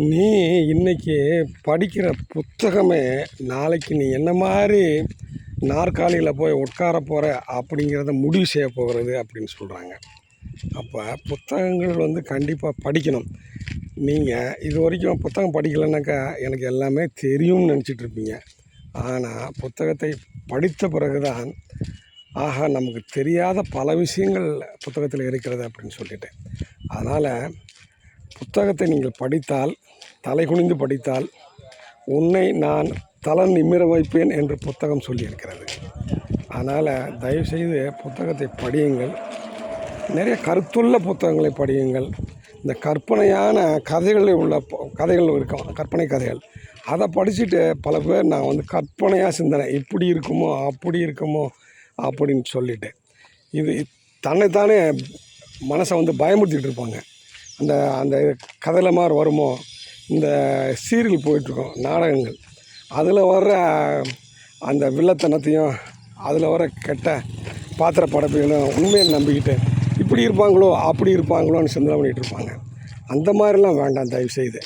நீ இன்னைக்கு படிக்கிற புத்தகமே நாளைக்கு நீ என்ன மாதிரி நாற்காலியில் போய் உட்கார போகிற அப்படிங்கிறத முடிவு செய்ய போகிறது அப்படின்னு சொல்கிறாங்க. அப்போ புத்தகங்கள் கண்டிப்பாக படிக்கணும். நீங்கள் இது வரைக்கும் புத்தகம் படிக்கலைன்னாக்கா எனக்கு எல்லாமே தெரியும்னு நினச்சிட்ருப்பீங்க. ஆனால் புத்தகத்தை படித்த பிறகு தான் ஆஹா நமக்கு தெரியாத பல விஷயங்கள் புத்தகத்தில் இருக்கிறது அப்படின்னு சொல்லிட்டு. அதனால் புத்தகத்தை நீங்கள் படித்தால், தலை குனிந்து படித்தால் உன்னை நான் தலை நிமிர வைப்பேன் என்று புத்தகம் சொல்லியிருக்கிறது. அதனால் தயவுசெய்து புத்தகத்தை படியுங்கள். நிறைய கருத்துள்ள புத்தகங்களை படியுங்கள். இந்த கற்பனையான கதைகளில் உள்ள கதைகள் இருக்கும், கற்பனை கதைகள். அதை படிச்சுட்டு பல பேர் நான் கற்பனையாக சிந்தனை இப்படி இருக்குமோ அப்படி இருக்குமோ அப்படின்னு சொல்லிட்டு இது தன்னைத்தானே மனசை பயமுறுத்திட்டு இருப்பாங்க. அந்த அந்த கதையில் மாதிரி வருமோ, இந்த சீரியல் போயிட்டுருக்கோம் நாடகங்கள், அதில் வர்ற அந்த வில்லத்தனத்தையும் அதில் வர கெட்ட பாத்திர படைப்பையும் உண்மையை நம்பிக்கிட்டு இப்படி இருப்பாங்களோ அப்படி இருப்பாங்களோன்னு சிந்தனை பண்ணிகிட்டு இருப்பாங்க. அந்த மாதிரிலாம் வேண்டாம் தயவுசெய்து.